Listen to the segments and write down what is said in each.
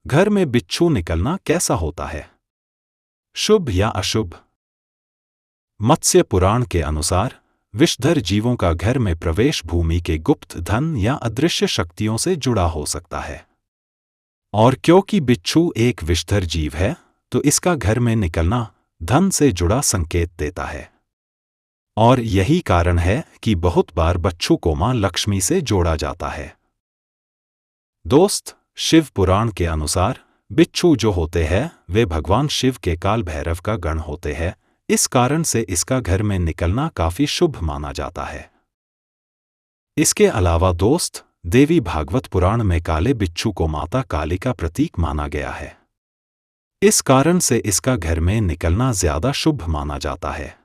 घर में बिच्छू निकलना कैसा होता है? शुभ या अशुभ? मत्स्य पुराण के अनुसार विषधर जीवों का घर में प्रवेश भूमि के गुप्त धन या अदृश्य शक्तियों से जुड़ा हो सकता है। और क्योंकि बिच्छू एक विषधर जीव है, तो इसका घर में निकलना धन से जुड़ा संकेत देता है। और यही कारण है कि बहुत बार बिच्छू को मां लक्ष्मी से जोड़ा जाता है। दोस्त, शिव पुराण के अनुसार बिच्छू जो होते हैं वे भगवान शिव के काल भैरव का गण होते हैं। इस कारण से इसका घर में निकलना काफी शुभ माना जाता है। इसके अलावा दोस्त, देवी भागवत पुराण में काले बिच्छू को माता काली का प्रतीक माना गया है। इस कारण से इसका घर में निकलना ज्यादा शुभ माना जाता है।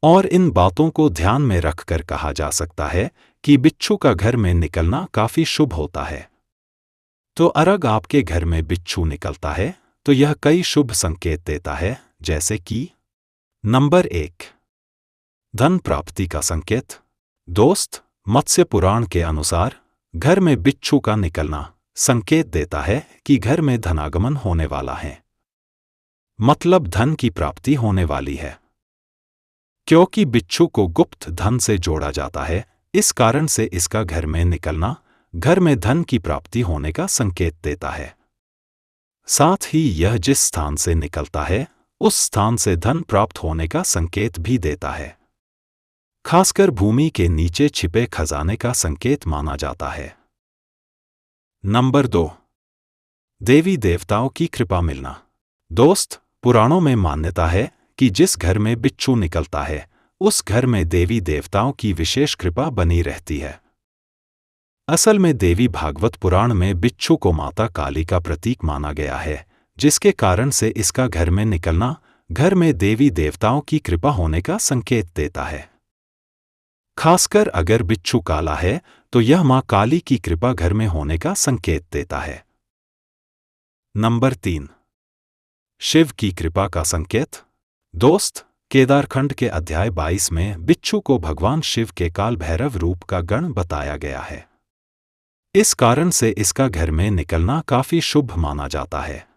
और इन बातों को ध्यान में रखकर कहा जा सकता है कि बिच्छू का घर में निकलना काफी शुभ होता है। तो अगर आपके घर में बिच्छू निकलता है तो यह कई शुभ संकेत देता है, जैसे कि नंबर 1, धन प्राप्ति का संकेत। दोस्त, मत्स्य पुराण के अनुसार घर में बिच्छू का निकलना संकेत देता है कि घर में धनागमन होने वाला है, मतलब धन की प्राप्ति होने वाली है। क्योंकि बिच्छू को गुप्त धन से जोड़ा जाता है, इस कारण से इसका घर में निकलना घर में धन की प्राप्ति होने का संकेत देता है। साथ ही यह जिस स्थान से निकलता है उस स्थान से धन प्राप्त होने का संकेत भी देता है। खासकर भूमि के नीचे छिपे खजाने का संकेत माना जाता है। नंबर 2, देवी देवताओं की कृपा मिलना। दोस्त, पुराणों में मान्यता है कि जिस घर में बिच्छू निकलता है उस घर में देवी देवताओं की विशेष कृपा बनी रहती है। असल में देवी भागवत पुराण में बिच्छू को माता काली का प्रतीक माना गया है, जिसके कारण से इसका घर में निकलना घर में देवी देवताओं की कृपा होने का संकेत देता है। खासकर अगर बिच्छू काला है तो यह मां काली की कृपा घर में होने का संकेत देता है। नंबर 3, शिव की कृपा का संकेत। दोस्त, केदारखंड के अध्याय 22 में बिच्छू को भगवान शिव के काल भैरव रूप का गण बताया गया है। इस कारण से इसका घर में निकलना काफी शुभ माना जाता है।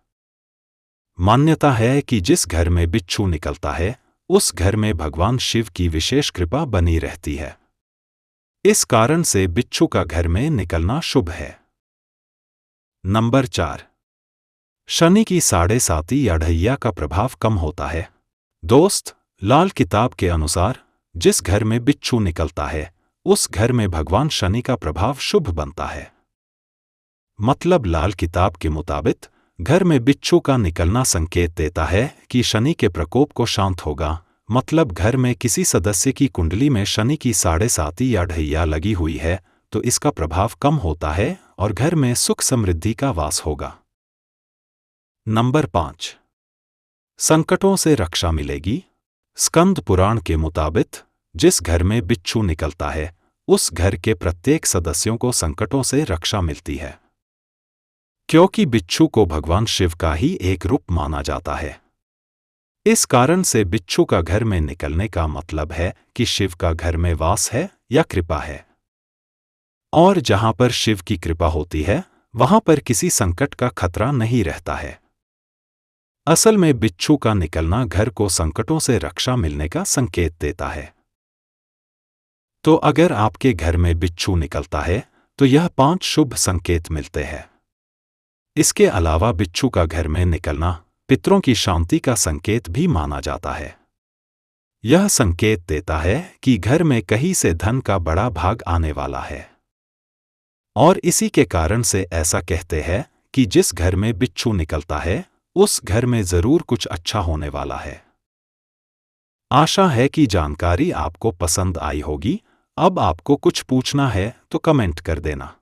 मान्यता है कि जिस घर में बिच्छू निकलता है उस घर में भगवान शिव की विशेष कृपा बनी रहती है। इस कारण से बिच्छू का घर में निकलना शुभ है। नंबर 4, शनि की 7.5 या ढैया का प्रभाव कम होता है। दोस्त, लाल किताब के अनुसार जिस घर में बिच्छू निकलता है उस घर में भगवान शनि का प्रभाव शुभ बनता है। मतलब लाल किताब के मुताबिक घर में बिच्छू का निकलना संकेत देता है कि शनि के प्रकोप को शांत होगा। मतलब घर में किसी सदस्य की कुंडली में शनि की 7.5 या ढैया लगी हुई है तो इसका प्रभाव कम होता है और घर में सुख समृद्धि का वास होगा। नंबर 5, संकटों से रक्षा मिलेगी। स्कंद पुराण के मुताबिक जिस घर में बिच्छू निकलता है उस घर के प्रत्येक सदस्यों को संकटों से रक्षा मिलती है। क्योंकि बिच्छू को भगवान शिव का ही एक रूप माना जाता है। इस कारण से बिच्छू का घर में निकलने का मतलब है कि शिव का घर में वास है या कृपा है। और जहां पर शिव की कृपा होती है वहां पर किसी संकट का खतरा नहीं रहता है। असल में बिच्छू का निकलना घर को संकटों से रक्षा मिलने का संकेत देता है। तो अगर आपके घर में बिच्छू निकलता है तो यह 5 शुभ संकेत मिलते हैं। इसके अलावा बिच्छू का घर में निकलना पितरों की शांति का संकेत भी माना जाता है। यह संकेत देता है कि घर में कहीं से धन का बड़ा भाग आने वाला है। और इसी के कारण से ऐसा कहते हैं कि जिस घर में बिच्छू निकलता है उस घर में जरूर कुछ अच्छा होने वाला है। आशा है कि जानकारी आपको पसंद आई होगी। अब आपको कुछ पूछना है तो कमेंट कर देना।